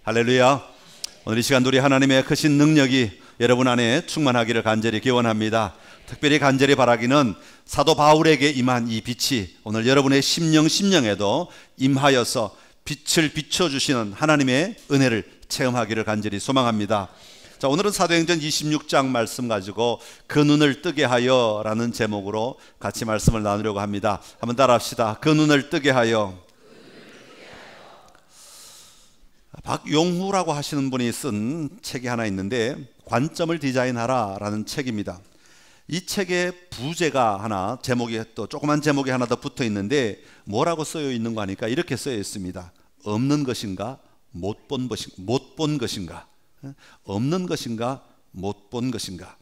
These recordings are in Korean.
할렐루야. 오늘 이 시간 우리 하나님의 크신 능력이 여러분 안에 충만하기를 간절히 기원합니다. 특별히 간절히 바라기는 사도 바울에게 임한 이 빛이 오늘 여러분의 심령에도 임하여서 빛을 비춰주시는 하나님의 은혜를 체험하기를 간절히 소망합니다. 자, 오늘은 사도행전 26장 말씀 가지고 그 눈을 뜨게 하여 라는 제목으로 같이 말씀을 나누려고 합니다. 한번 따라 합시다. 그 눈을 뜨게 하여. 박용후라고 하시는 분이 쓴 책이 하나 있는데 관점을 디자인하라 라는 책입니다. 이 책의 부제가 하나, 제목이 또 조그만 제목이 하나 더 붙어 있는데 뭐라고 쓰여 있는 거 하니까 이렇게 쓰여 있습니다. 없는 것인가 못 본 것인가, 없는 것인가 못 본 것인가.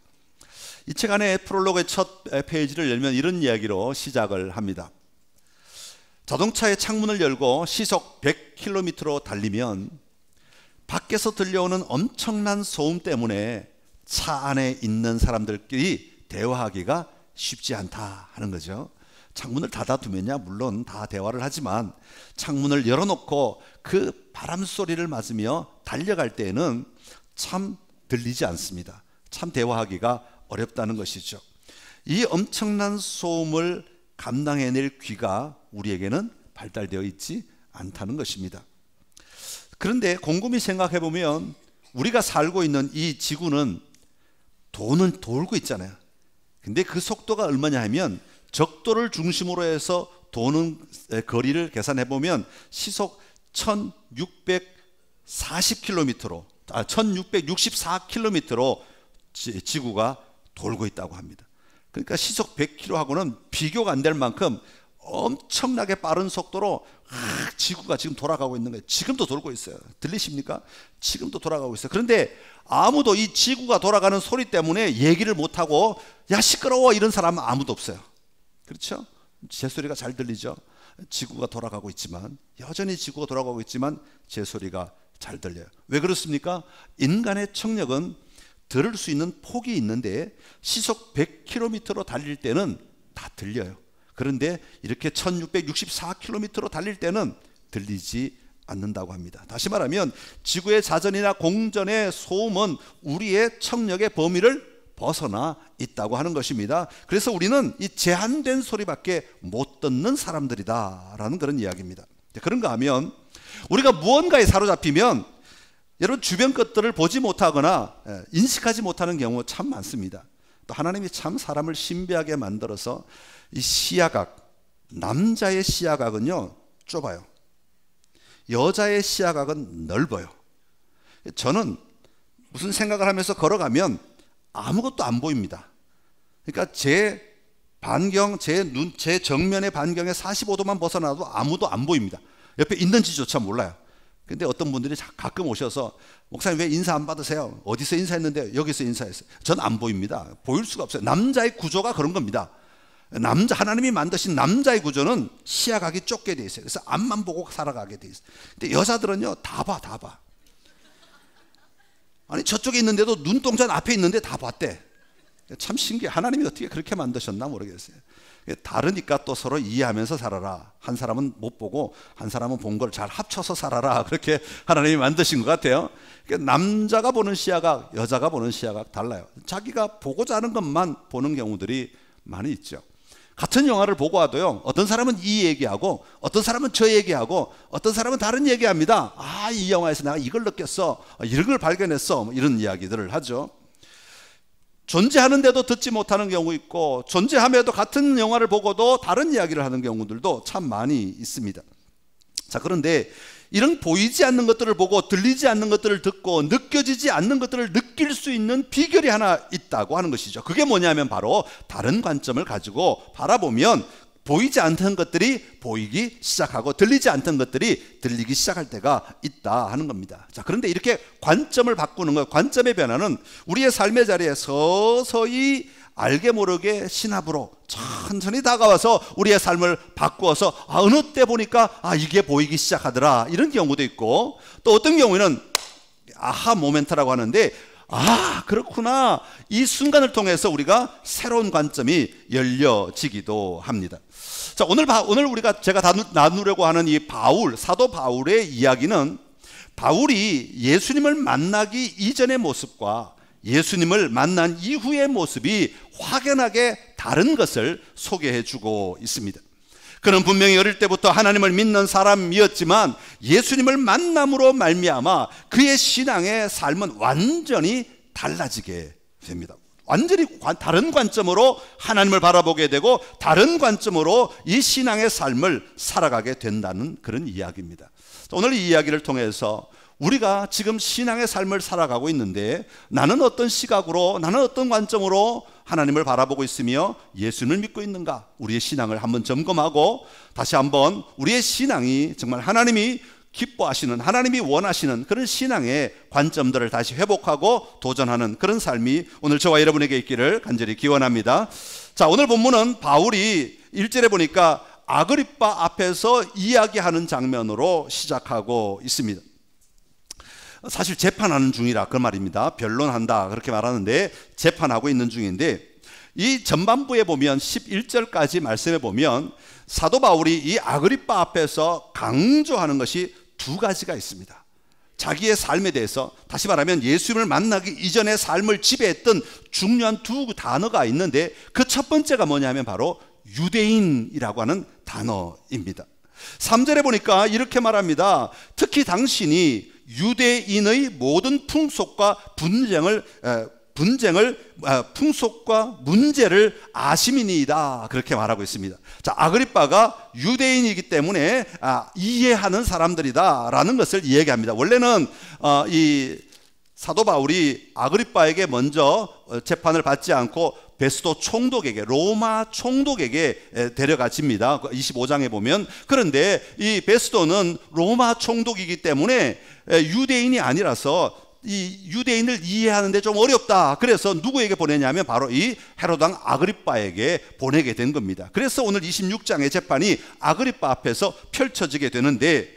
이 책 안에 프롤로그의 첫 페이지를 열면 이런 이야기로 시작을 합니다. 자동차의 창문을 열고 시속 100km로 달리면 밖에서 들려오는 엄청난 소음 때문에 차 안에 있는 사람들끼리 대화하기가 쉽지 않다 하는 거죠. 창문을 닫아두면야 물론 다 대화를 하지만 창문을 열어놓고 그 바람 소리를 맞으며 달려갈 때에는 참 들리지 않습니다. 참 대화하기가 어렵다는 것이죠. 이 엄청난 소음을 감당해낼 귀가 우리에게는 발달되어 있지 않다는 것입니다. 그런데 곰곰이 생각해 보면 우리가 살고 있는 이 지구는 도는 돌고 있잖아요. 근데 그 속도가 얼마냐 하면 적도를 중심으로 해서 도는 거리를 계산해 보면 시속 1640km로 1664km로 지구가 돌고 있다고 합니다. 그러니까 시속 100km하고는 비교가 안 될 만큼 엄청나게 빠른 속도로 지구가 지금 돌아가고 있는 거예요. 지금도 돌고 있어요. 들리십니까? 지금도 돌아가고 있어요. 그런데 아무도 이 지구가 돌아가는 소리 때문에 얘기를 못하고 야 시끄러워 이런 사람은 아무도 없어요. 그렇죠? 제 소리가 잘 들리죠? 지구가 돌아가고 있지만, 여전히 지구가 돌아가고 있지만 제 소리가 잘 들려요. 왜 그렇습니까? 인간의 청력은 들을 수 있는 폭이 있는데 시속 100km로 달릴 때는 다 들려요. 그런데 이렇게 1664km로 달릴 때는 들리지 않는다고 합니다. 다시 말하면 지구의 자전이나 공전의 소음은 우리의 청력의 범위를 벗어나 있다고 하는 것입니다. 그래서 우리는 이 제한된 소리밖에 못 듣는 사람들이다 라는 그런 이야기입니다. 그런가 하면 우리가 무언가에 사로잡히면 여러분 주변 것들을 보지 못하거나 인식하지 못하는 경우 참 많습니다. 또 하나님이 참 사람을 신비하게 만들어서 이 시야각, 남자의 시야각은요 좁아요. 여자의 시야각은 넓어요. 저는 무슨 생각을 하면서 걸어가면 아무것도 안 보입니다. 그러니까 제 정면의 반경에 45도만 벗어나도 아무도 안 보입니다. 옆에 있는지조차 몰라요. 근데 어떤 분들이 가끔 오셔서 목사님 왜 인사 안 받으세요? 어디서 인사했는데 여기서 인사했어요. 전 안 보입니다. 보일 수가 없어요. 남자의 구조가 그런 겁니다. 하나님이 만드신 남자의 구조는 시야각이 좁게 돼 있어요. 그래서 앞만 보고 살아가게 돼 있어요. 근데 여자들은요 다 봐. 아니 저쪽에 있는데도 눈동자 앞에 있는데 다 봤대. 참 신기해. 하나님이 어떻게 그렇게 만드셨나 모르겠어요. 다르니까 또 서로 이해하면서 살아라. 한 사람은 못 보고 한 사람은 본 걸 잘 합쳐서 살아라. 그렇게 하나님이 만드신 것 같아요. 남자가 보는 시야각, 여자가 보는 시야각 달라요. 자기가 보고자 하는 것만 보는 경우들이 많이 있죠. 같은 영화를 보고 와도요 어떤 사람은 이 얘기하고 어떤 사람은 저 얘기하고 어떤 사람은 다른 얘기합니다. 이 영화에서 내가 이걸 느꼈어, 이런 걸 발견했어, 이런 이야기들을 하죠. 존재하는데도 듣지 못하는 경우 있고 존재함에도 같은 영화를 보고도 다른 이야기를 하는 경우들도 참 많이 있습니다. 자, 그런데 이런 보이지 않는 것들을 보고 들리지 않는 것들을 듣고 느껴지지 않는 것들을 느낄 수 있는 비결이 하나 있다고 하는 것이죠. 그게 뭐냐면 바로 다른 관점을 가지고 바라보면 보이지 않던 것들이 보이기 시작하고 들리지 않던 것들이 들리기 시작할 때가 있다 하는 겁니다. 자, 그런데 이렇게 관점을 바꾸는 것, 관점의 변화는 우리의 삶의 자리에 서서히 알게 모르게 신압으로 천천히 다가와서 우리의 삶을 바꾸어서 어느 때 보니까 이게 보이기 시작하더라 이런 경우도 있고, 또 어떤 경우에는 아하 모멘트라고 하는데 그렇구나, 이 순간을 통해서 우리가 새로운 관점이 열려지기도 합니다. 자, 오늘 제가 나누려고 하는 이 사도 바울의 이야기는 바울이 예수님을 만나기 이전의 모습과 예수님을 만난 이후의 모습이 확연하게 다른 것을 소개해 주고 있습니다. 그는 분명히 어릴 때부터 하나님을 믿는 사람이었지만 예수님을 만남으로 말미암아 그의 신앙의 삶은 완전히 달라지게 됩니다. 완전히 다른 관점으로 하나님을 바라보게 되고 다른 관점으로 이 신앙의 삶을 살아가게 된다는 그런 이야기입니다. 오늘 이 이야기를 통해서 우리가 지금 신앙의 삶을 살아가고 있는데 나는 어떤 시각으로, 나는 어떤 관점으로 하나님을 바라보고 있으며 예수님을 믿고 있는가? 우리의 신앙을 한번 점검하고 다시 한번 우리의 신앙이 정말 하나님이 기뻐하시는, 하나님이 원하시는 그런 신앙의 관점들을 다시 회복하고 도전하는 그런 삶이 오늘 저와 여러분에게 있기를 간절히 기원합니다. 자, 오늘 본문은 바울이 1절에 보니까 아그리빠 앞에서 이야기하는 장면으로 시작하고 있습니다. 사실 재판하는 중이라 그 말입니다. 변론한다 그렇게 말하는데 재판하고 있는 중인데 이 전반부에 보면 11절까지 말씀해 보면 사도 바울이 이 아그리빠 앞에서 강조하는 것이 두 가지가 있습니다. 자기의 삶에 대해서, 다시 말하면 예수님을 만나기 이전의 삶을 지배했던 중요한 두 단어가 있는데 그 첫 번째가 뭐냐면 바로 유대인이라고 하는 단어입니다. 3절에 보니까 이렇게 말합니다. 특히 당신이 유대인의 모든 풍속과 풍속과 문제를 아심이니이다 그렇게 말하고 있습니다. 자, 아그리빠가 유대인이기 때문에 이해하는 사람들이다 라는 것을 이야기합니다. 원래는 이 사도 바울이 아그리빠에게 먼저 재판을 받지 않고 베스도 총독에게, 로마 총독에게 데려가집니다. 25장에 보면. 그런데 이 베스도는 로마 총독이기 때문에 유대인이 아니라서 이 유대인을 이해하는데 좀 어렵다. 그래서 누구에게 보내냐면 바로 이 헤롯 왕 아그리빠에게 보내게 된 겁니다. 그래서 오늘 26장의 재판이 아그리빠 앞에서 펼쳐지게 되는데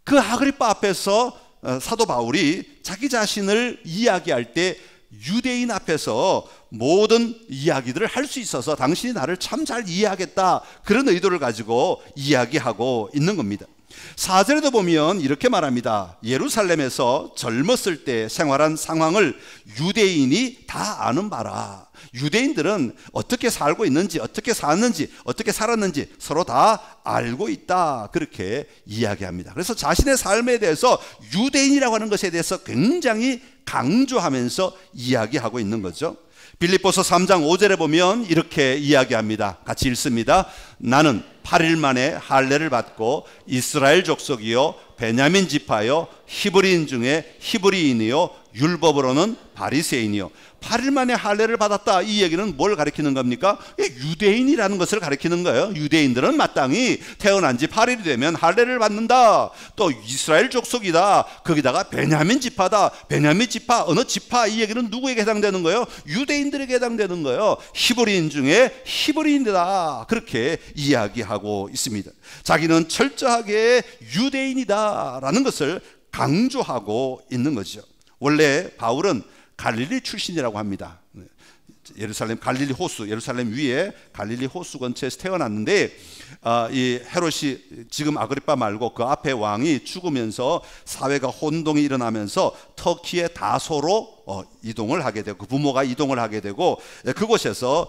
그 아그리빠 앞에서 사도 바울이 자기 자신을 이야기할 때 유대인 앞에서 모든 이야기들을 할 수 있어서 당신이 나를 참 잘 이해하겠다 그런 의도를 가지고 이야기하고 있는 겁니다. 4절에도 보면 이렇게 말합니다. 예루살렘에서 젊었을 때 생활한 상황을 유대인이 다 아는 바라. 유대인들은 어떻게 살고 있는지, 어떻게 사는지, 어떻게 살았는지 서로 다 알고 있다 그렇게 이야기합니다. 그래서 자신의 삶에 대해서 유대인이라고 하는 것에 대해서 굉장히 강조하면서 이야기하고 있는 거죠. 빌립보서 3장 5절에 보면 이렇게 이야기합니다. 같이 읽습니다. 나는 8일 만에 할례를 받고 이스라엘 족속이요 베냐민 지파요 히브리인 중에 히브리인이요 율법으로는 바리새인이요. 8일 만에 할례를 받았다. 이 얘기는 뭘 가리키는 겁니까? 유대인이라는 것을 가리키는 거예요. 유대인들은 마땅히 태어난 지 8일이 되면 할례를 받는다. 또 이스라엘 족속이다. 거기다가 베냐민 지파다. 베냐민 지파, 어느 지파, 이 얘기는 누구에게 해당되는 거예요? 유대인들에게 해당되는 거예요. 히브리인 중에 히브리인이다. 그렇게 이야기하고 있습니다. 자기는 철저하게 유대인이다 라는 것을 강조하고 있는 거죠. 원래 바울은 갈릴리 출신이라고 합니다. 예루살렘 갈릴리 호수, 예루살렘 위에 갈릴리 호수 근처에서 태어났는데 이 헤롯이 지금 아그리빠 말고 그 앞에 왕이 죽으면서 사회가 혼동이 일어나면서 터키의 다소로 이동을 하게 되고 그 부모가 이동을 하게 되고 그곳에서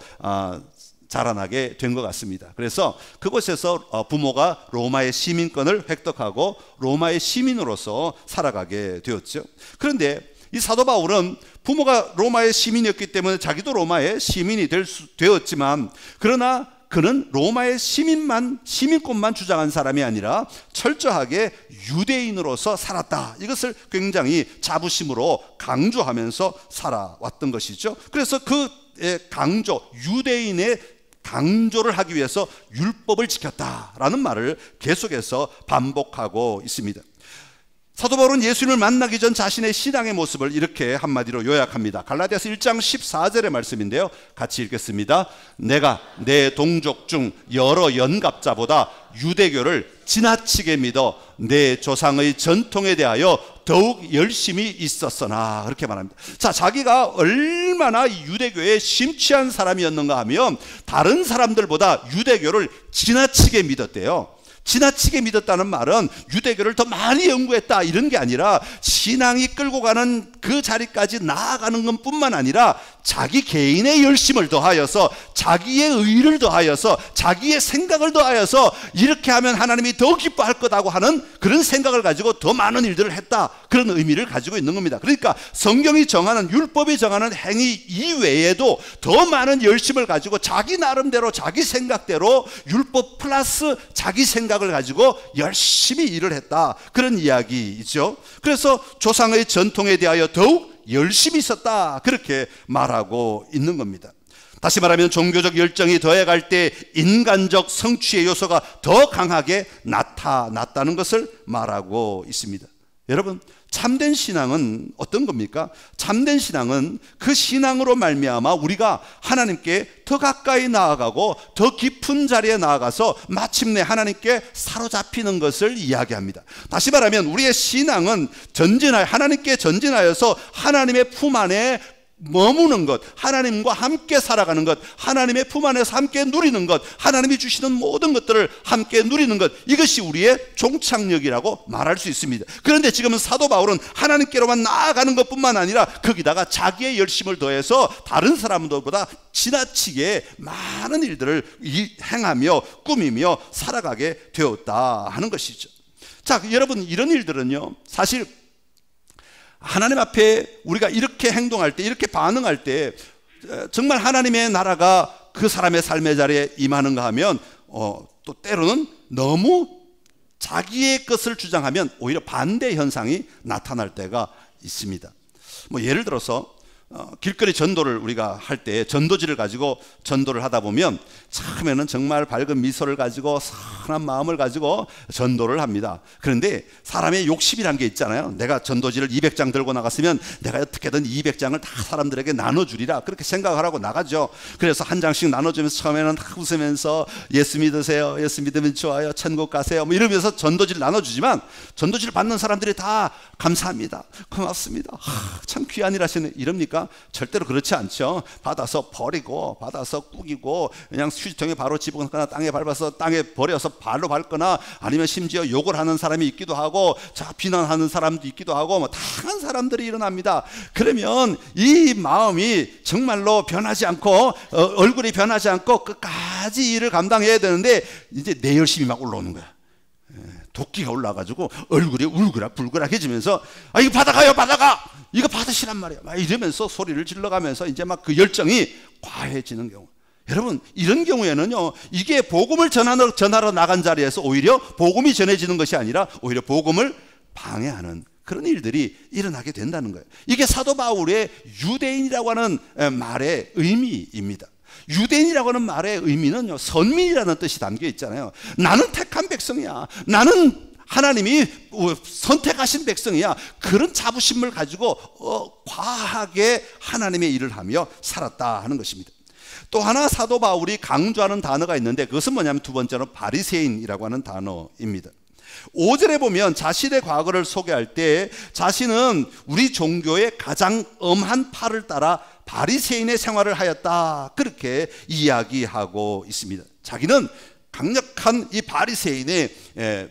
자라나게 된 것 같습니다. 그래서 그곳에서 부모가 로마의 시민권을 획득하고 로마의 시민으로서 살아가게 되었죠. 그런데 이 사도 바울은 부모가 로마의 시민이었기 때문에 자기도 로마의 시민이 되었지만 그러나 그는 로마의 시민권만 주장한 사람이 아니라 철저하게 유대인으로서 살았다. 이것을 굉장히 자부심으로 강조하면서 살아왔던 것이죠. 그래서 그 유대인의 강조를 하기 위해서 율법을 지켰다라는 말을 계속해서 반복하고 있습니다. 사도 바울은 예수님을 만나기 전 자신의 신앙의 모습을 이렇게 한마디로 요약합니다. 갈라디아서 1장 14절의 말씀인데요. 같이 읽겠습니다. 내가 내 동족 중 여러 연갑자보다 유대교를 지나치게 믿어 내 조상의 전통에 대하여 더욱 열심히 있었으나 그렇게 말합니다. 자, 자기가 얼마나 유대교에 심취한 사람이었는가 하면 다른 사람들보다 유대교를 지나치게 믿었대요. 지나치게 믿었다는 말은 유대교를 더 많이 연구했다 이런 게 아니라 신앙이 끌고 가는 그 자리까지 나아가는 것뿐만 아니라 자기 개인의 열심을 더하여서 자기의 의를 더하여서 자기의 생각을 더하여서 이렇게 하면 하나님이 더 기뻐할 거다고 하는 그런 생각을 가지고 더 많은 일들을 했다, 그런 의미를 가지고 있는 겁니다. 그러니까 성경이 정하는, 율법이 정하는 행위 이외에도 더 많은 열심을 가지고 자기 나름대로 자기 생각대로 율법 플러스 자기 생각을 가지고 열심히 일을 했다, 그런 이야기이죠. 그래서 조상의 전통에 대하여 더욱 열심히 있었다, 그렇게 말하고 있는 겁니다. 다시 말하면 종교적 열정이 더해갈 때 인간적 성취의 요소가 더 강하게 나타났다는 것을 말하고 있습니다. 여러분, 참된 신앙은 어떤 겁니까? 참된 신앙은 그 신앙으로 말미암아 우리가 하나님께 더 가까이 나아가고 더 깊은 자리에 나아가서 마침내 하나님께 사로잡히는 것을 이야기합니다. 다시 말하면 우리의 신앙은 하나님께 전진하여서 하나님의 품 안에 머무는 것, 하나님과 함께 살아가는 것, 하나님의 품 안에서 함께 누리는 것, 하나님이 주시는 모든 것들을 함께 누리는 것, 이것이 우리의 종착역이라고 말할 수 있습니다. 그런데 지금은 사도 바울은 하나님께로만 나아가는 것뿐만 아니라 거기다가 자기의 열심을 더해서 다른 사람들보다 지나치게 많은 일들을 행하며 꾸미며 살아가게 되었다 하는 것이죠. 자, 여러분, 이런 일들은요, 사실 하나님 앞에 우리가 이렇게 행동할 때, 이렇게 반응할 때 정말 하나님의 나라가 그 사람의 삶의 자리에 임하는가 하면 또 때로는 너무 자기의 것을 주장하면 오히려 반대 현상이 나타날 때가 있습니다. 뭐 예를 들어서 길거리 전도를 우리가 할 때 전도지를 가지고 전도를 하다 보면 처음에는 정말 밝은 미소를 가지고 선한 마음을 가지고 전도를 합니다. 그런데 사람의 욕심이란 게 있잖아요. 내가 전도지를 200장 들고 나갔으면 내가 어떻게든 200장을 다 사람들에게 나눠주리라, 그렇게 생각을 하고 나가죠. 그래서 한 장씩 나눠주면서 처음에는 다 웃으면서 예수 믿으세요, 예수 믿으면 좋아요, 천국 가세요, 뭐 이러면서 전도지를 나눠주지만 전도지를 받는 사람들이 다 감사합니다, 고맙습니다, 참 귀한 일 하시네, 이럽니까? 절대로 그렇지 않죠. 받아서 버리고, 받아서 꾸기고, 그냥 휴지통에 바로 집어넣거나 땅에 밟아서 땅에 버려서 발로 밟거나, 아니면 심지어 욕을 하는 사람이 있기도 하고, 자, 비난하는 사람도 있기도 하고, 뭐 다양한 사람들이 일어납니다. 그러면 이 마음이 정말로 변하지 않고 얼굴이 변하지 않고 끝까지 일을 감당해야 되는데 이제 내 열심이 막 올라오는 거야. 도끼가 올라가지고 얼굴이 울그락불그락해지면서 이거 받아가요, 받아가, 이거 받으시란 말이에요, 막 이러면서 소리를 질러가면서 이제 막 그 열정이 과해지는 경우, 여러분, 이런 경우에는요, 이게 복음을 전하러 나간 자리에서 오히려 복음이 전해지는 것이 아니라 오히려 복음을 방해하는 그런 일들이 일어나게 된다는 거예요. 이게 사도 바울의 유대인이라고 하는 말의 의미입니다. 유대인이라고 하는 말의 의미는요, 선민이라는 뜻이 담겨 있잖아요. 나는 택한 백성이야, 나는 하나님이 선택하신 백성이야, 그런 자부심을 가지고 과하게 하나님의 일을 하며 살았다 하는 것입니다. 또 하나 사도 바울이 강조하는 단어가 있는데 그것은 뭐냐면 두 번째로 바리새인이라고 하는 단어입니다. 5절에 보면 자신의 과거를 소개할 때 자신은 우리 종교의 가장 엄한 팔을 따라 바리새인의 생활을 하였다, 그렇게 이야기하고 있습니다. 자기는 강력한 이 바리새인의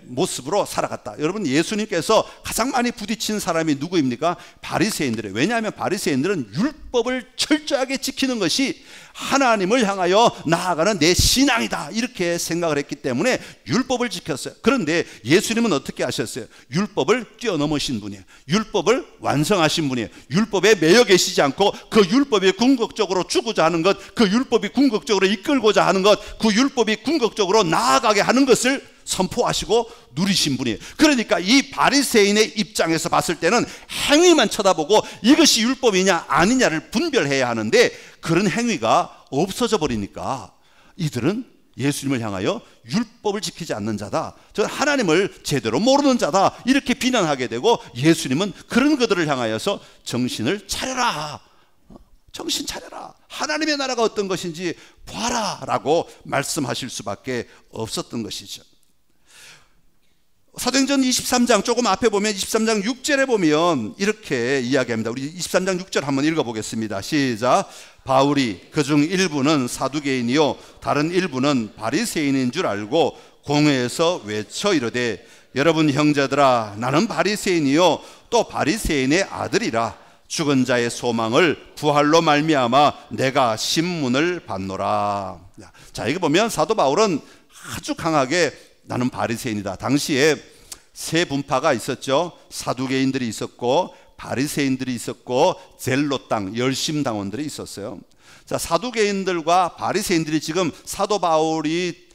모습으로 살아갔다. 여러분, 예수님께서 가장 많이 부딪힌 사람이 누구입니까? 바리새인들이에요. 왜냐하면 바리새인들은 율법을 철저하게 지키는 것이 하나님을 향하여 나아가는 내 신앙이다, 이렇게 생각을 했기 때문에 율법을 지켰어요. 그런데 예수님은 어떻게 하셨어요? 율법을 뛰어넘으신 분이에요. 율법을 완성하신 분이에요. 율법에 매여 계시지 않고 그 율법이 궁극적으로 주고자 하는 것, 그 율법이 궁극적으로 이끌고자 하는 것, 그 율법이 궁극적으로 나아가게 하는 것을 선포하시고 누리신 분이에요. 그러니까 이 바리새인의 입장에서 봤을 때는 행위만 쳐다보고 이것이 율법이냐 아니냐를 분별해야 하는데 그런 행위가 없어져 버리니까 이들은 예수님을 향하여 율법을 지키지 않는 자다, 저 하나님을 제대로 모르는 자다, 이렇게 비난하게 되고, 예수님은 그런 그들을 향하여서 정신을 차려라, 정신 차려라, 하나님의 나라가 어떤 것인지 봐라 라고 말씀하실 수밖에 없었던 것이죠. 사도행전 23장 조금 앞에 보면 23장 6절에 보면 이렇게 이야기합니다. 우리 23장 6절 한번 읽어보겠습니다. 시작. 바울이 그중 일부는 사두개인이요 다른 일부는 바리새인인 줄 알고 공회에서 외쳐 이르되 여러분 형제들아 나는 바리새인이요 또 바리새인의 아들이라. 죽은 자의 소망을 부활로 말미암아 내가 신문을 받노라. 자, 이거 보면 사도 바울은 아주 강하게 나는 바리새인이다. 당시에 세 분파가 있었죠. 사두개인들이 있었고 바리새인들이 있었고 젤롯당 열심당원들이 있었어요. 자, 사두개인들과 바리새인들이 지금 사도 바울이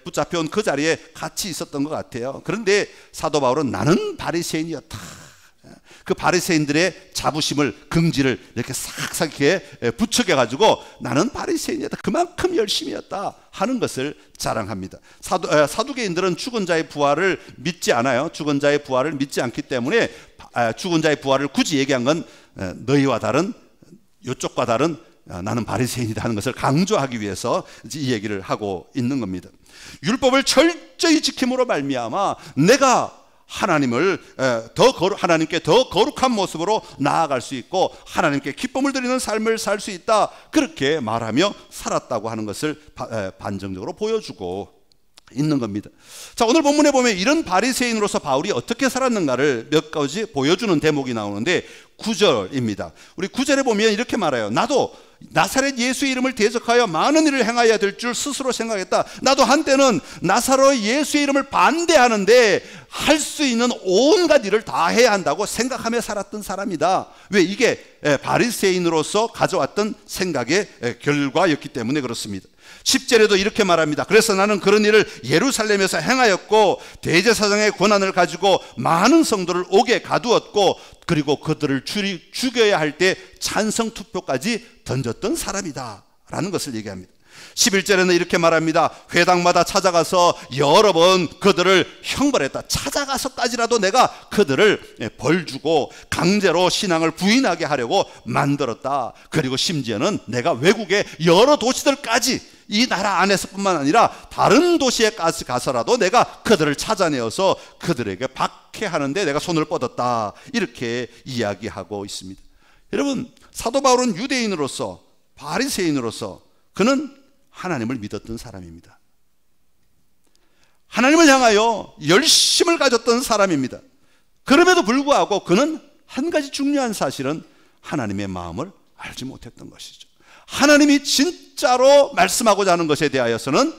붙잡혀온 그 자리에 같이 있었던 것 같아요. 그런데 사도 바울은 나는 바리새인이었다. 그 바리새인들의 자부심을, 긍지를 이렇게 싹싹 이렇게 부추겨 가지고 나는 바리새인이었다, 그만큼 열심이었다 하는 것을 자랑합니다. 사두개인들은 죽은 자의 부활을 믿지 않아요. 죽은 자의 부활을 믿지 않기 때문에 죽은 자의 부활을 굳이 얘기한 건 너희와 다른, 이쪽과 다른 나는 바리새인이다 하는 것을 강조하기 위해서 이 얘기를 하고 있는 겁니다. 율법을 철저히 지킴으로 말미암아 내가 하나님께 더 거룩한 모습으로 나아갈 수 있고 하나님께 기쁨을 드리는 삶을 살 수 있다, 그렇게 말하며 살았다고 하는 것을 반증적으로 보여주고 있는 겁니다. 자, 오늘 본문에 보면 이런 바리새인으로서 바울이 어떻게 살았는가를 몇 가지 보여주는 대목이 나오는데 9절입니다. 우리 9절에 보면 이렇게 말해요. 나도 나사렛 예수의 이름을 대적하여 많은 일을 행하여야 될 줄 스스로 생각했다. 나도 한때는 나사렛 예수의 이름을 반대하는데 할 수 있는 온갖 일을 다 해야 한다고 생각하며 살았던 사람이다. 왜? 이게 바리새인으로서 가져왔던 생각의 결과였기 때문에 그렇습니다. 10절에도 이렇게 말합니다. 그래서 나는 그런 일을 예루살렘에서 행하였고 대제사장의 권한을 가지고 많은 성도를 옥에 가두었고 그리고 그들을 죽여야 할 때 찬성 투표까지 던졌던 사람이다 라는 것을 얘기합니다. 11절에는 이렇게 말합니다. 회당마다 찾아가서 여러 번 그들을 형벌했다. 찾아가서까지라도 내가 그들을 벌 주고 강제로 신앙을 부인하게 하려고 만들었다. 그리고 심지어는 내가 외국의 여러 도시들까지, 이 나라 안에서뿐만 아니라 다른 도시에 가서라도 내가 그들을 찾아내어서 그들에게 박해하는데 내가 손을 뻗었다, 이렇게 이야기하고 있습니다. 여러분, 사도 바울은 유대인으로서, 바리새인으로서 그는 하나님을 믿었던 사람입니다. 하나님을 향하여 열심을 가졌던 사람입니다. 그럼에도 불구하고 그는 한 가지 중요한 사실은 하나님의 마음을 알지 못했던 것이죠. 하나님이 진짜로 말씀하고자 하는 것에 대하여서는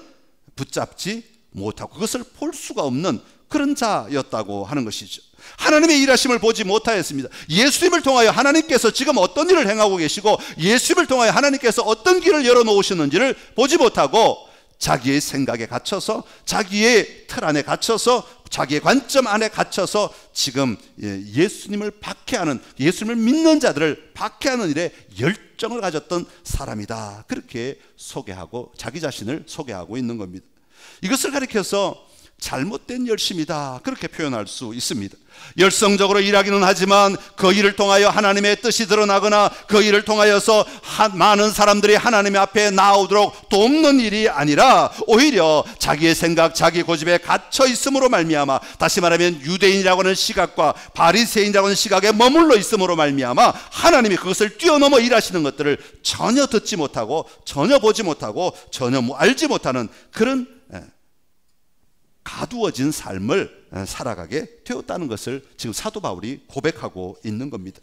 붙잡지 못하고 그것을 볼 수가 없는 그런 자였다고 하는 것이죠. 하나님의 일하심을 보지 못하였습니다. 예수님을 통하여 하나님께서 지금 어떤 일을 행하고 계시고 예수님을 통하여 하나님께서 어떤 길을 열어놓으셨는지를 보지 못하고 자기의 생각에 갇혀서, 자기의 틀 안에 갇혀서, 자기의 관점 안에 갇혀서 지금 예수님을 박해하는, 예수님을 믿는 자들을 박해하는 일에 열정을 가졌던 사람이다, 그렇게 소개하고 자기 자신을 소개하고 있는 겁니다. 이것을 가리켜서 잘못된 열심이다, 그렇게 표현할 수 있습니다. 열성적으로 일하기는 하지만 그 일을 통하여 하나님의 뜻이 드러나거나 그 일을 통하여서 많은 사람들이 하나님 앞에 나오도록 돕는 일이 아니라 오히려 자기의 생각, 자기 고집에 갇혀 있음으로 말미암아, 다시 말하면 유대인이라고 하는 시각과 바리새인이라고 하는 시각에 머물러 있음으로 말미암아 하나님이 그것을 뛰어넘어 일하시는 것들을 전혀 듣지 못하고 전혀 보지 못하고 전혀 알지 못하는 그런 가두어진 삶을 살아가게 되었다는 것을 지금 사도 바울이 고백하고 있는 겁니다.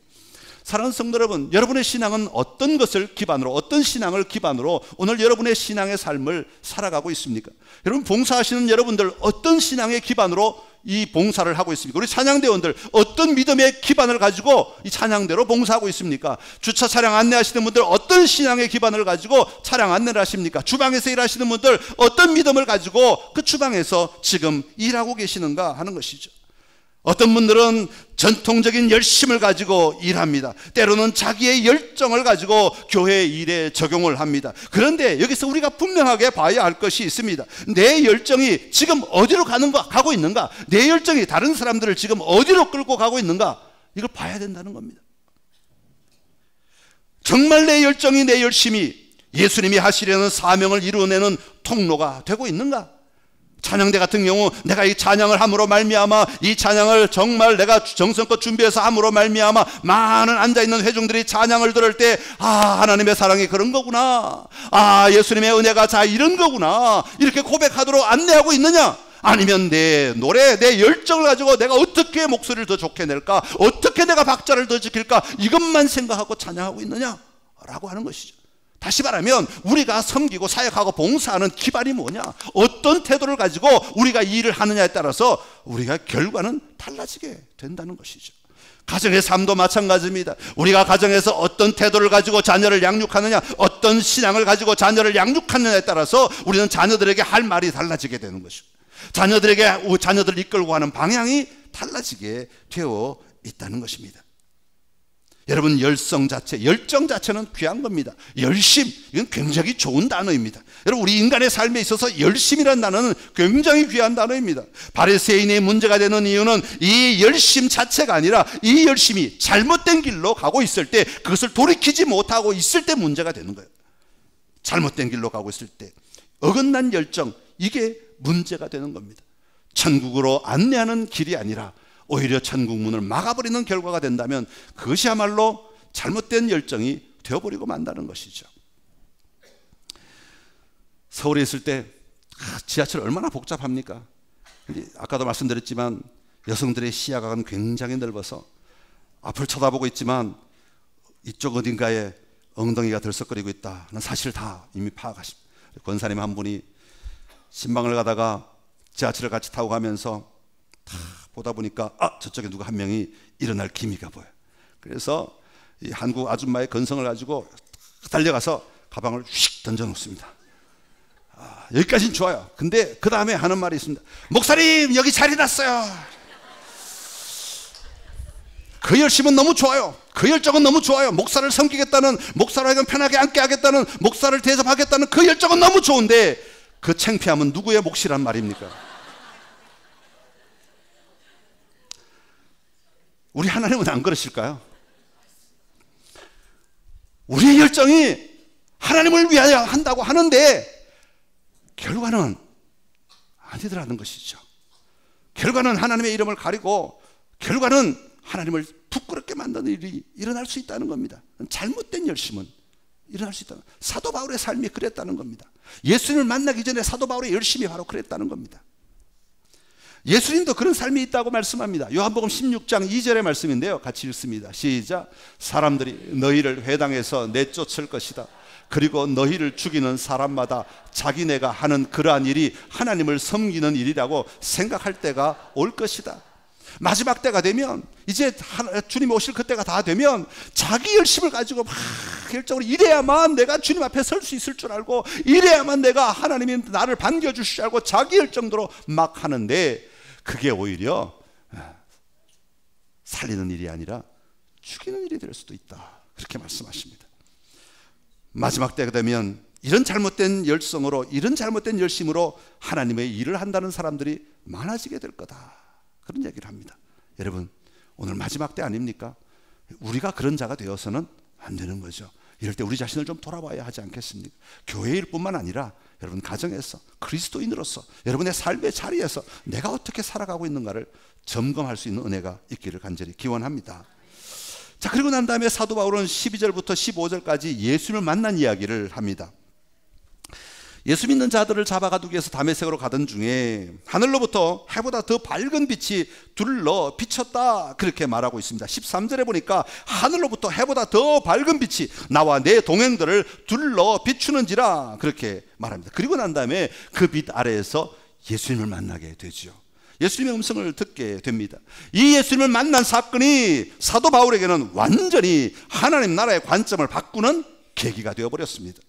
사랑하는 성도 여러분, 여러분의 신앙은 어떤 것을 기반으로, 어떤 신앙을 기반으로 오늘 여러분의 신앙의 삶을 살아가고 있습니까? 여러분, 봉사하시는 여러분들 어떤 신앙의 기반으로 이 봉사를 하고 있습니까? 우리 찬양대원들 어떤 믿음의 기반을 가지고 이 찬양대로 봉사하고 있습니까? 주차 차량 안내하시는 분들 어떤 신앙의 기반을 가지고 차량 안내를 하십니까? 주방에서 일하시는 분들 어떤 믿음을 가지고 그 주방에서 지금 일하고 계시는가 하는 것이죠. 어떤 분들은 전통적인 열심을 가지고 일합니다. 때로는 자기의 열정을 가지고 교회 일에 적용을 합니다. 그런데 여기서 우리가 분명하게 봐야 할 것이 있습니다. 내 열정이 지금 어디로 가고 있는가? 내 열정이 다른 사람들을 지금 어디로 끌고 가고 있는가? 이걸 봐야 된다는 겁니다. 정말 내 열정이, 내 열심이 예수님이 하시려는 사명을 이루어내는 통로가 되고 있는가? 찬양대 같은 경우 내가 이 찬양을 함으로 말미암아, 이 찬양을 정말 내가 정성껏 준비해서 함으로 말미암아 많은 앉아있는 회중들이 찬양을 들을 때 하나님의 사랑이 그런 거구나, 예수님의 은혜가 자 이런 거구나, 이렇게 고백하도록 안내하고 있느냐? 아니면 내 노래, 내 열정을 가지고 내가 어떻게 목소리를 더 좋게 낼까, 어떻게 내가 박자를 더 지킬까, 이것만 생각하고 찬양하고 있느냐라고 하는 것이죠. 다시 말하면 우리가 섬기고 사역하고 봉사하는 기반이 뭐냐, 어떤 태도를 가지고 우리가 이 일을 하느냐에 따라서 우리가 결과는 달라지게 된다는 것이죠. 가정의 삶도 마찬가지입니다. 우리가 가정에서 어떤 태도를 가지고 자녀를 양육하느냐, 어떤 신앙을 가지고 자녀를 양육하느냐에 따라서 우리는 자녀들에게 할 말이 달라지게 되는 것이고, 자녀들을 이끌고 가는 방향이 달라지게 되어 있다는 것입니다. 여러분, 열정 자체는 귀한 겁니다. 열심, 이건 굉장히 좋은 단어입니다. 여러분, 우리 인간의 삶에 있어서 열심이라는 단어는 굉장히 귀한 단어입니다. 바리새인의 문제가 되는 이유는 이 열심 자체가 아니라 이 열심이 잘못된 길로 가고 있을 때, 그것을 돌이키지 못하고 있을 때 문제가 되는 거예요. 잘못된 길로 가고 있을 때 어긋난 열정, 이게 문제가 되는 겁니다. 천국으로 안내하는 길이 아니라 오히려 천국 문을 막아버리는 결과가 된다면 그것이야말로 잘못된 열정이 되어버리고 만다는 것이죠. 서울에 있을 때 지하철 얼마나 복잡합니까? 아까도 말씀드렸지만 여성들의 시야가 굉장히 넓어서 앞을 쳐다보고 있지만 이쪽 어딘가에 엉덩이가 들썩거리고 있다는 사실을 다 이미 파악하십니다. 권사님 한 분이 신방을 가다가 지하철을 같이 타고 가면서 보다 보니까 저쪽에 누가 한 명이 일어날 기미가 보여요. 그래서 이 한국 아줌마의 건성을 가지고 달려가서 가방을 휙 던져놓습니다. 여기까지는 좋아요. 근데 그 다음에 하는 말이 있습니다. 목사님, 여기 자리 났어요. 그 열심은 너무 좋아요. 그 열정은 너무 좋아요. 목사를 섬기겠다는, 목사로 하여금 편하게 앉게 하겠다는, 목사를 대접하겠다는 그 열정은 너무 좋은데 그 창피함은 누구의 몫이란 말입니까? 우리 하나님은 안 그러실까요? 우리의 열정이 하나님을 위하여 한다고 하는데 결과는 아니더라는 것이죠. 결과는 하나님의 이름을 가리고, 결과는 하나님을 부끄럽게 만드는 일이 일어날 수 있다는 겁니다. 잘못된 열심은 일어날 수 있다는, 사도 바울의 삶이 그랬다는 겁니다. 예수님을 만나기 전에 사도 바울의 열심이 바로 그랬다는 겁니다. 예수님도 그런 삶이 있다고 말씀합니다. 요한복음 16장 2절의 말씀인데요, 같이 읽습니다. 시작. 사람들이 너희를 회당에서 내쫓을 것이다. 그리고 너희를 죽이는 사람마다 자기네가 하는 그러한 일이 하나님을 섬기는 일이라고 생각할 때가 올 것이다. 마지막 때가 되면, 이제 주님 오실 그때가 다 되면 자기 열심을 가지고 막 결정으로 이래야만 내가 주님 앞에 설 수 있을 줄 알고, 이래야만 내가 하나님이 나를 반겨주실 줄 알고 자기 열정대로 막 하는데, 그게 오히려 살리는 일이 아니라 죽이는 일이 될 수도 있다, 그렇게 말씀하십니다. 마지막 때가 되면 이런 잘못된 열성으로, 이런 잘못된 열심으로 하나님의 일을 한다는 사람들이 많아지게 될 거다, 그런 얘기를 합니다. 여러분, 오늘 마지막 때 아닙니까? 우리가 그런 자가 되어서는 안 되는 거죠. 이럴 때 우리 자신을 좀 돌아봐야 하지 않겠습니까? 교회일 뿐만 아니라 여러분 가정에서, 그리스도인으로서 여러분의 삶의 자리에서 내가 어떻게 살아가고 있는가를 점검할 수 있는 은혜가 있기를 간절히 기원합니다. 자, 그리고 난 다음에 사도 바울은 12절부터 15절까지 예수님을 만난 이야기를 합니다. 예수 믿는 자들을 잡아가두기 위해서 다메섹으로 가던 중에 하늘로부터 해보다 더 밝은 빛이 둘러 비쳤다, 그렇게 말하고 있습니다. 13절에 보니까 하늘로부터 해보다 더 밝은 빛이 나와 내 동행들을 둘러 비추는지라, 그렇게 말합니다. 그리고 난 다음에 그 빛 아래에서 예수님을 만나게 되죠. 예수님의 음성을 듣게 됩니다. 이 예수님을 만난 사건이 사도 바울에게는 완전히 하나님 나라의 관점을 바꾸는 계기가 되어버렸습니다.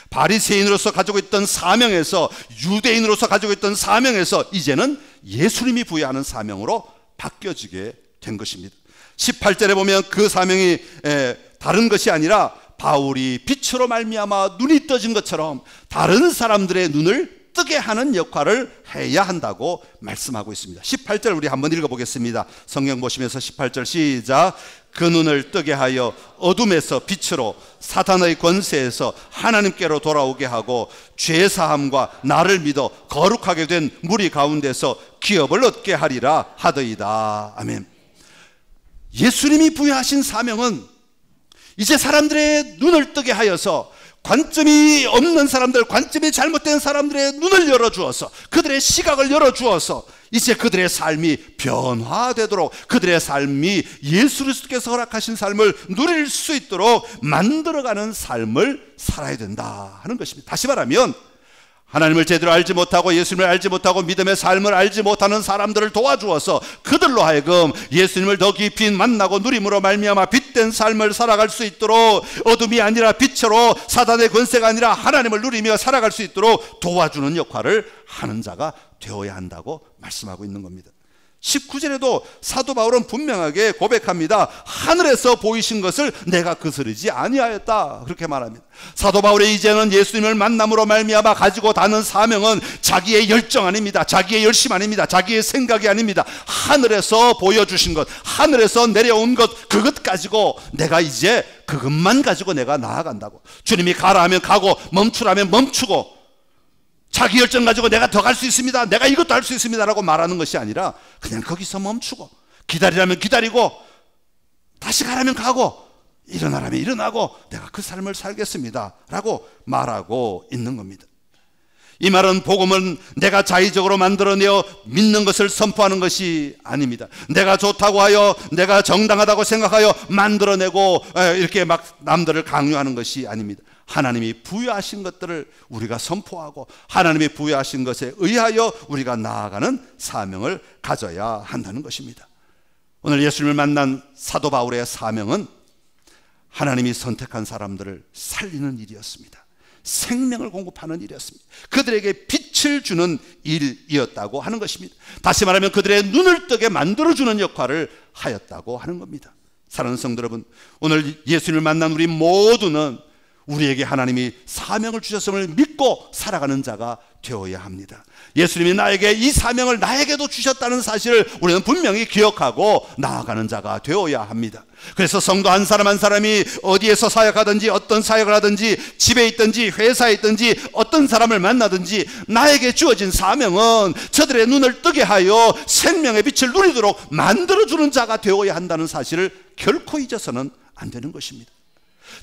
바리새인으로서 가지고 있던 사명에서, 유대인으로서 가지고 있던 사명에서 이제는 예수님이 부여하는 사명으로 바뀌어지게 된 것입니다. 18절에 보면 그 사명이 다른 것이 아니라 바울이 빛으로 말미암아 눈이 떠진 것처럼 다른 사람들의 눈을 뜨게 하는 역할을 해야 한다고 말씀하고 있습니다. 18절 우리 한번 읽어보겠습니다. 성경 보시면서 18절 시작. 그 눈을 뜨게 하여 어둠에서 빛으로, 사탄의 권세에서 하나님께로 돌아오게 하고 죄사함과 나를 믿어 거룩하게 된 무리 가운데서 기업을 얻게 하리라 하더이다. 아멘. 예수님이 부여하신 사명은 이제 사람들의 눈을 뜨게 하여서 관점이 없는 사람들, 관점이 잘못된 사람들의 눈을 열어주어서 그들의 시각을 열어주어서 이제 그들의 삶이 변화되도록, 그들의 삶이 예수 그리스도께서 허락하신 삶을 누릴 수 있도록 만들어가는 삶을 살아야 된다 하는 것입니다. 다시 말하면 하나님을 제대로 알지 못하고 예수님을 알지 못하고 믿음의 삶을 알지 못하는 사람들을 도와주어서 그들로 하여금 예수님을 더 깊이 만나고 누림으로 말미암아 빛된 삶을 살아갈 수 있도록, 어둠이 아니라 빛으로, 사단의 권세가 아니라 하나님을 누리며 살아갈 수 있도록 도와주는 역할을 하는 자가 되어야 한다고 말씀하고 있는 겁니다. 19절에도 사도 바울은 분명하게 고백합니다. 하늘에서 보이신 것을 내가 거스르지 아니하였다, 그렇게 말합니다. 사도 바울의 이제는 예수님을 만남으로 말미암아 가지고 다는 사명은 자기의 열정 아닙니다. 자기의 열심 아닙니다. 자기의 생각이 아닙니다. 하늘에서 보여주신 것, 하늘에서 내려온 것, 그것 가지고 내가 이제 그것만 가지고 내가 나아간다고. 주님이 가라 하면 가고 멈추라면 멈추고, 자기 열정 가지고 내가 더 갈 수 있습니다, 내가 이것도 할 수 있습니다 라고 말하는 것이 아니라 그냥 거기서 멈추고, 기다리라면 기다리고, 다시 가라면 가고, 일어나라면 일어나고, 내가 그 삶을 살겠습니다 라고 말하고 있는 겁니다. 이 말은 복음은 내가 자의적으로 만들어내어 믿는 것을 선포하는 것이 아닙니다. 내가 좋다고 하여, 내가 정당하다고 생각하여 만들어내고 이렇게 막 남들을 강요하는 것이 아닙니다. 하나님이 부여하신 것들을 우리가 선포하고 하나님이 부여하신 것에 의하여 우리가 나아가는 사명을 가져야 한다는 것입니다. 오늘 예수님을 만난 사도 바울의 사명은 하나님이 선택한 사람들을 살리는 일이었습니다. 생명을 공급하는 일이었습니다. 그들에게 빛을 주는 일이었다고 하는 것입니다. 다시 말하면 그들의 눈을 뜨게 만들어주는 역할을 하였다고 하는 겁니다. 사랑하는 성도 여러분, 오늘 예수님을 만난 우리 모두는 우리에게 하나님이 사명을 주셨음을 믿고 살아가는 자가 되어야 합니다. 예수님이 나에게 이 사명을 나에게도 주셨다는 사실을 우리는 분명히 기억하고 나아가는 자가 되어야 합니다. 그래서 성도 한 사람 한 사람이 어디에서 사역하든지, 어떤 사역을 하든지, 집에 있든지 회사에 있든지 어떤 사람을 만나든지 나에게 주어진 사명은 저들의 눈을 뜨게 하여 생명의 빛을 누리도록 만들어주는 자가 되어야 한다는 사실을 결코 잊어서는 안 되는 것입니다.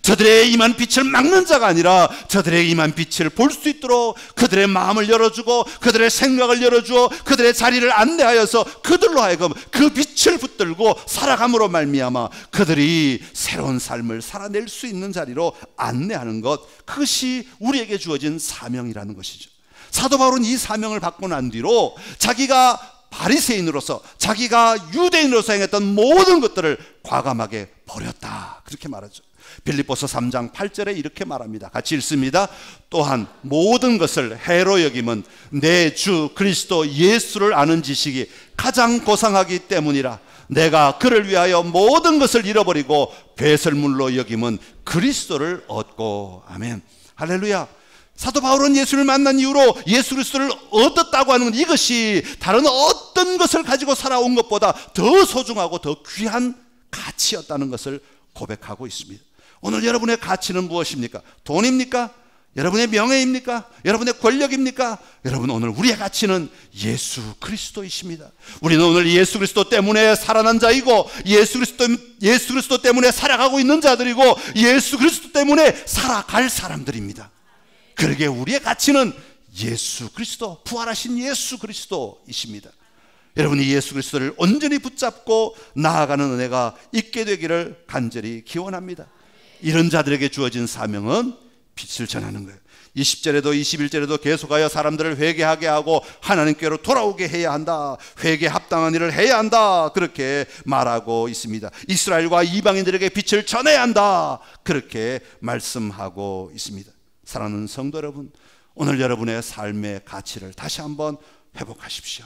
저들의 임한 빛을 막는 자가 아니라 저들의 임한 빛을 볼 수 있도록 그들의 마음을 열어주고 그들의 생각을 열어주어 그들의 자리를 안내하여서 그들로 하여금 그 빛을 붙들고 살아감으로 말미암아 그들이 새로운 삶을 살아낼 수 있는 자리로 안내하는 것, 그것이 우리에게 주어진 사명이라는 것이죠. 사도 바울은 이 사명을 받고 난 뒤로 자기가 바리새인으로서, 자기가 유대인으로서 행했던 모든 것들을 과감하게 버렸다, 그렇게 말하죠. 빌립보서 3장 8절에 이렇게 말합니다. 같이 읽습니다. 또한 모든 것을 해로 여김은 내 주 그리스도 예수를 아는 지식이 가장 고상하기 때문이라. 내가 그를 위하여 모든 것을 잃어버리고 배설물로 여김은 그리스도를 얻고. 아멘. 할렐루야. 사도 바울은 예수를 만난 이후로 예수 그리스도를 얻었다고 하는 이것이 다른 어떤 것을 가지고 살아온 것보다 더 소중하고 더 귀한 가치였다는 것을 고백하고 있습니다. 오늘 여러분의 가치는 무엇입니까? 돈입니까? 여러분의 명예입니까? 여러분의 권력입니까? 여러분, 오늘 우리의 가치는 예수 그리스도이십니다. 우리는 오늘 예수 그리스도 때문에 살아난 자이고 예수 그리스도 때문에 살아가고 있는 자들이고 예수 그리스도 때문에 살아갈 사람들입니다. 그러기에 우리의 가치는 예수 그리스도, 부활하신 예수 그리스도이십니다. 여러분이 예수 그리스도를 온전히 붙잡고 나아가는 은혜가 있게 되기를 간절히 기원합니다. 이런 자들에게 주어진 사명은 빛을 전하는 거예요. 20절에도 21절에도 계속하여 사람들을 회개하게 하고 하나님께로 돌아오게 해야 한다, 회개에 합당한 일을 해야 한다, 그렇게 말하고 있습니다. 이스라엘과 이방인들에게 빛을 전해야 한다, 그렇게 말씀하고 있습니다. 사랑하는 성도 여러분, 오늘 여러분의 삶의 가치를 다시 한번 회복하십시오.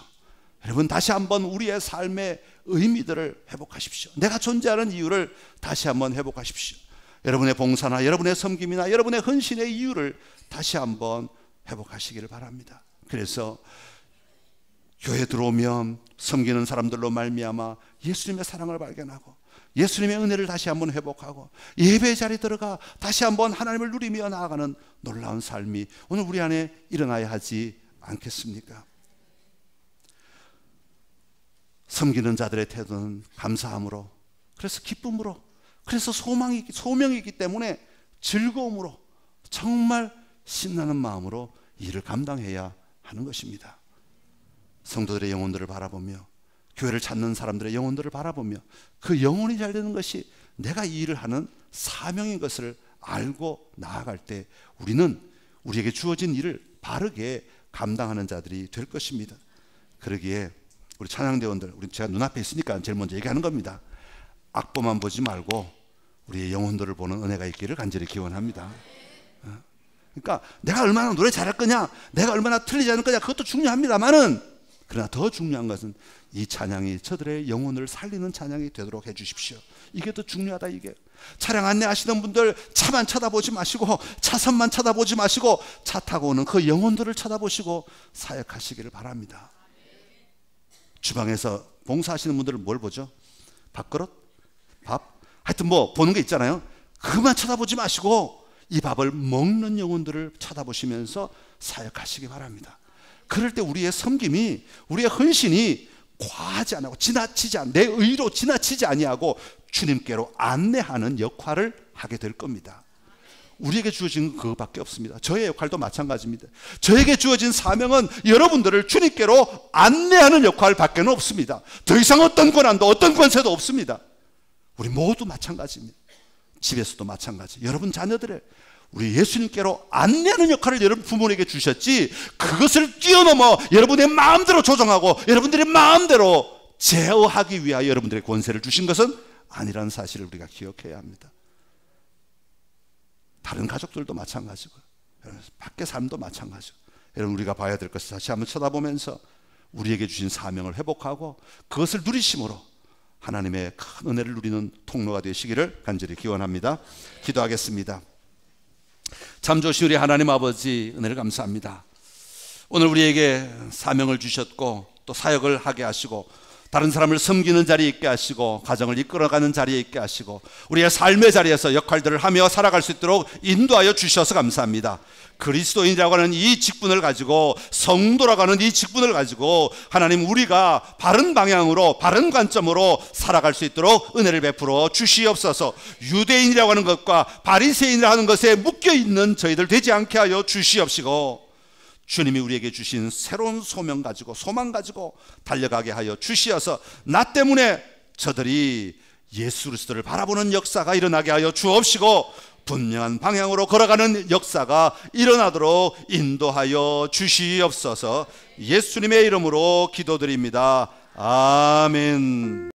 여러분, 다시 한번 우리의 삶의 의미들을 회복하십시오. 내가 존재하는 이유를 다시 한번 회복하십시오. 여러분의 봉사나 여러분의 섬김이나 여러분의 헌신의 이유를 다시 한번 회복하시기를 바랍니다. 그래서 교회 들어오면 섬기는 사람들로 말미암아 예수님의 사랑을 발견하고 예수님의 은혜를 다시 한번 회복하고 예배의 자리에 들어가 다시 한번 하나님을 누리며 나아가는 놀라운 삶이 오늘 우리 안에 일어나야 하지 않겠습니까? 섬기는 자들의 태도는 감사함으로, 그래서 기쁨으로, 그래서 소명이기 때문에 즐거움으로 정말 신나는 마음으로 일을 감당해야 하는 것입니다. 성도들의 영혼들을 바라보며 교회를 찾는 사람들의 영혼들을 바라보며 그 영혼이 잘 되는 것이 내가 이 일을 하는 사명인 것을 알고 나아갈 때 우리는 우리에게 주어진 일을 바르게 감당하는 자들이 될 것입니다. 그러기에 우리 찬양대원들, 우리 제가 눈앞에 있으니까 제일 먼저 얘기하는 겁니다. 악보만 보지 말고 우리의 영혼들을 보는 은혜가 있기를 간절히 기원합니다. 그러니까 내가 얼마나 노래 잘할 거냐, 내가 얼마나 틀리지 않을 거냐, 그것도 중요합니다만은, 그러나 더 중요한 것은 이 찬양이 저들의 영혼을 살리는 찬양이 되도록 해주십시오. 이게 더 중요하다. 이게 차량 안내하시는 분들 차만 쳐다보지 마시고, 차선만 쳐다보지 마시고, 차 타고 오는 그 영혼들을 쳐다보시고 사역하시기를 바랍니다. 주방에서 봉사하시는 분들은 뭘 보죠? 밥그릇? 밥? 하여튼 뭐 보는 게 있잖아요. 그만 쳐다보지 마시고 이 밥을 먹는 영혼들을 쳐다보시면서 사역하시기 바랍니다. 그럴 때 우리의 섬김이, 우리의 헌신이 과하지 않고 지나치지 않, 내 의로 지나치지 아니하고 주님께로 안내하는 역할을 하게 될 겁니다. 우리에게 주어진 건 그거밖에 없습니다. 저의 역할도 마찬가지입니다. 저에게 주어진 사명은 여러분들을 주님께로 안내하는 역할밖에 없습니다. 더 이상 어떤 권한도 어떤 권세도 없습니다. 우리 모두 마찬가지입니다. 집에서도 마찬가지. 여러분 자녀들의 우리 예수님께로 안내하는 역할을 여러분 부모에게 주셨지, 그것을 뛰어넘어 여러분의 마음대로 조정하고 여러분들의 마음대로 제어하기 위하여 여러분들의 권세를 주신 것은 아니라는 사실을 우리가 기억해야 합니다. 다른 가족들도 마찬가지고, 밖의 삶도 마찬가지고, 여러분 우리가 봐야 될 것을 다시 한번 쳐다보면서 우리에게 주신 사명을 회복하고 그것을 누리심으로 하나님의 큰 은혜를 누리는 통로가 되시기를 간절히 기원합니다. 기도하겠습니다. 참 좋으신 우리 하나님 아버지, 은혜를 감사합니다. 오늘 우리에게 사명을 주셨고 또 사역을 하게 하시고 다른 사람을 섬기는 자리에 있게 하시고 가정을 이끌어가는 자리에 있게 하시고 우리의 삶의 자리에서 역할들을 하며 살아갈 수 있도록 인도하여 주셔서 감사합니다. 그리스도인이라고 하는 이 직분을 가지고, 성도라고 하는 이 직분을 가지고 하나님 우리가 바른 방향으로, 바른 관점으로 살아갈 수 있도록 은혜를 베풀어 주시옵소서. 유대인이라고 하는 것과 바리새인이라고 하는 것에 묶여있는 저희들 되지 않게 하여 주시옵시고, 주님이 우리에게 주신 새로운 소명 가지고, 소망 가지고 달려가게 하여 주시어서 나 때문에 저들이 예수 그리스도를 바라보는 역사가 일어나게 하여 주옵시고 분명한 방향으로 걸어가는 역사가 일어나도록 인도하여 주시옵소서. 예수님의 이름으로 기도드립니다. 아멘.